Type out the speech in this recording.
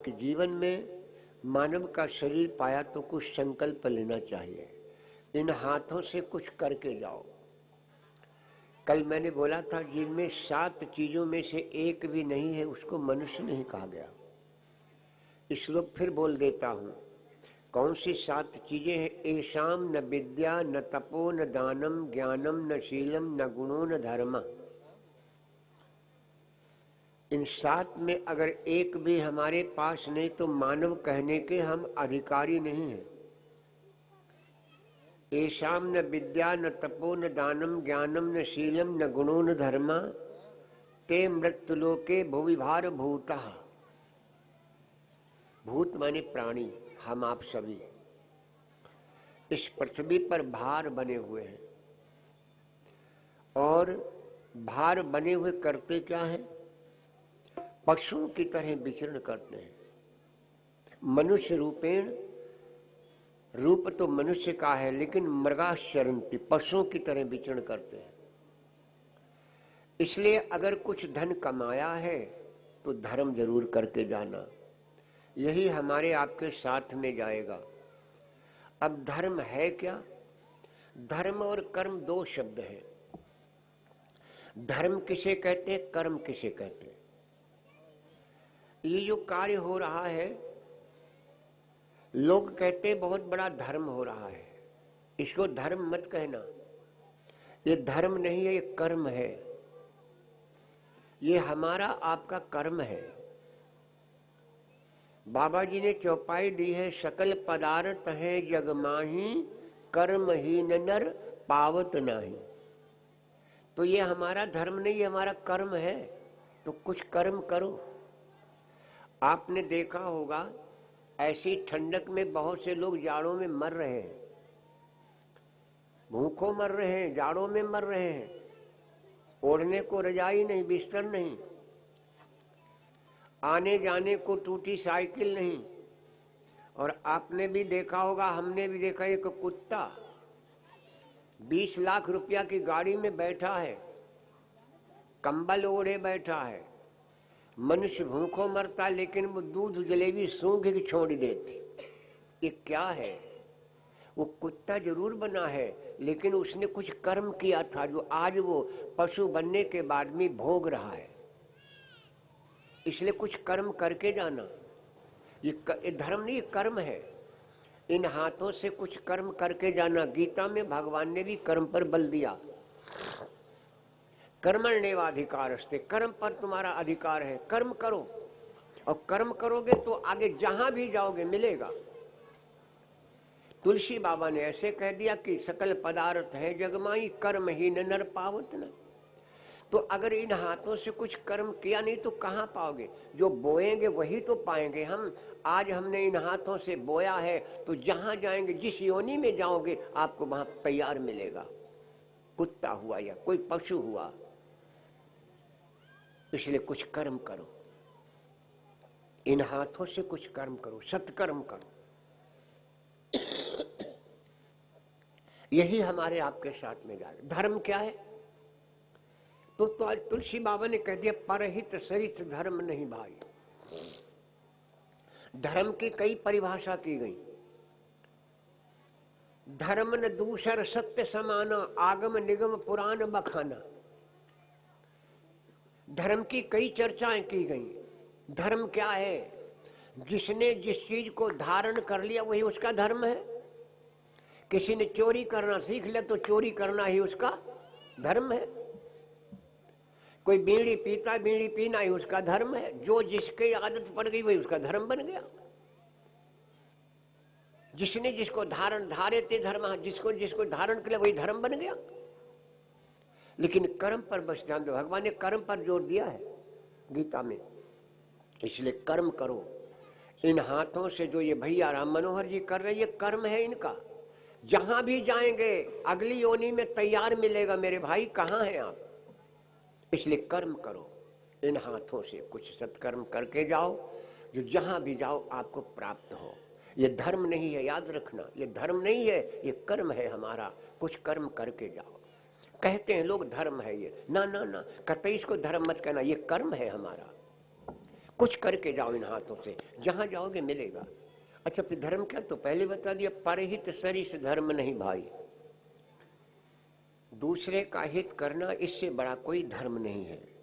कि जीवन में मानव का शरीर पाया तो कुछ संकल्प लेना चाहिए। इन हाथों से कुछ करके जाओ। कल मैंने बोला था जिनमें 7 चीजों में से एक भी नहीं है उसको मनुष्य नहीं कहा गया। इस श्लोक फिर बोल देता हूं। कौन सी 7 चीजें हैं? एशाम न विद्या न तपो न दानम ज्ञानम न शीलम न गुणो न धर्म। इन 7 में अगर एक भी हमारे पास नहीं तो मानव कहने के हम अधिकारी नहीं हैं। एशाम न विद्या न तपो न दानम ज्ञानम न शीलम न गुणो न धर्मा ते मृत्युलोके भुविभार भूता। भूत माने प्राणी, हम आप सभी इस पृथ्वी पर भार बने हुए हैं। और भार बने हुए करते क्या है? पशुओं की तरह विचरण करते हैं। मनुष्य रूपेण, रूप तो मनुष्य का है लेकिन मृगाश्चरन्ति, पशुओं की तरह विचरण करते हैं। इसलिए अगर कुछ धन कमाया है तो धर्म जरूर करके जाना। यही हमारे आपके साथ में जाएगा। अब धर्म है क्या? धर्म और कर्म 2 शब्द हैं। धर्म किसे कहते हैं, कर्म किसे कहते हैं? ये जो कार्य हो रहा है, लोग कहते हैं बहुत बड़ा धर्म हो रहा है। इसको धर्म मत कहना। ये धर्म नहीं है, ये कर्म है। ये हमारा आपका कर्म है। बाबा जी ने चौपाई दी है, सकल पदार्थ है जग माही कर्महीन नर पावत नाही। तो ये हमारा धर्म नहीं, ये हमारा कर्म है। तो कुछ कर्म करो। आपने देखा होगा ऐसी ठंडक में बहुत से लोग जाड़ों में मर रहे हैं, भूखों मर रहे हैं, जाड़ों में मर रहे हैं। ओढ़ने को रजाई नहीं, बिस्तर नहीं, आने जाने को टूटी साइकिल नहीं। और आपने भी देखा होगा, हमने भी देखा, एक कुत्ता 20 लाख रुपया की गाड़ी में बैठा है, कंबल ओढ़े बैठा है। मनुष्य भूखों मरता लेकिन वो दूध जलेबी सूंघ के छोड़ देती। ये क्या है? वो कुत्ता जरूर बना है लेकिन उसने कुछ कर्म किया था जो आज वो पशु बनने के बाद में भोग रहा है। इसलिए कुछ कर्म करके जाना। ये धर्म नहीं, कर्म है। इन हाथों से कुछ कर्म करके जाना। गीता में भगवान ने भी कर्म पर बल दिया। कर्मण्येवाधिकारस्ते, कर्म पर तुम्हारा अधिकार है। कर्म करो, और कर्म करोगे तो आगे जहां भी जाओगे मिलेगा। तुलसी बाबा ने ऐसे कह दिया कि सकल पदार्थ है जगमाई कर्महीन नर पावत न। तो अगर इन हाथों से कुछ कर्म किया नहीं तो कहां पाओगे? जो बोएंगे वही तो पाएंगे हम। आज हमने इन हाथों से बोया है तो जहां जाएंगे, जिस योनि में जाओगे आपको वहां तैयार मिलेगा। कुत्ता हुआ या कोई पशु हुआ। इसलिए कुछ कर्म करो। इन हाथों से कुछ कर्म करो, सत्कर्म करो। यही हमारे आपके साथ में जाए। धर्म क्या है? तो आज तुलसी बाबा ने कह दिया, परहित सरित धर्म नहीं भाई। धर्म की कई परिभाषा की गई। धर्म न दूसर सत्य समाना, आगम निगम पुराण बखाना। धर्म की कई चर्चाएं की गई। धर्म क्या है? जिसने जिस चीज को धारण कर लिया वही उसका धर्म है। किसी ने चोरी करना सीख लिया तो चोरी करना ही उसका धर्म है। कोई बीड़ी पीता, बीड़ी पीना ही उसका धर्म है। जो जिसकी आदत पड़ गई वही उसका धर्म बन गया। जिसने जिसको धारे धर्म, जिसको जिसको धारण कर लिया वही धर्म बन गया। लेकिन कर्म पर बस ध्यान दो। भगवान ने कर्म पर जोर दिया है गीता में। इसलिए कर्म करो। इन हाथों से जो ये भैया राम मनोहर जी कर रहे, ये कर्म है इनका। जहां भी जाएंगे अगली योनि में तैयार मिलेगा। मेरे भाई कहाँ हैं आप? इसलिए कर्म करो। इन हाथों से कुछ सत्कर्म करके जाओ, जो जहां भी जाओ आपको प्राप्त हो। ये धर्म नहीं है, याद रखना। ये धर्म नहीं है, ये कर्म है हमारा। कुछ कर्म करके जाओ। कहते हैं लोग धर्म है ये, ना ना ना, कतई इसको धर्म मत कहना। ये कर्म है हमारा। कुछ करके जाओ इन हाथों से, जहां जाओगे मिलेगा। अच्छा फिर धर्म क्या, तो पहले बता दिया, परहित सरिस धर्म नहीं भाई। दूसरे का हित करना, इससे बड़ा कोई धर्म नहीं है।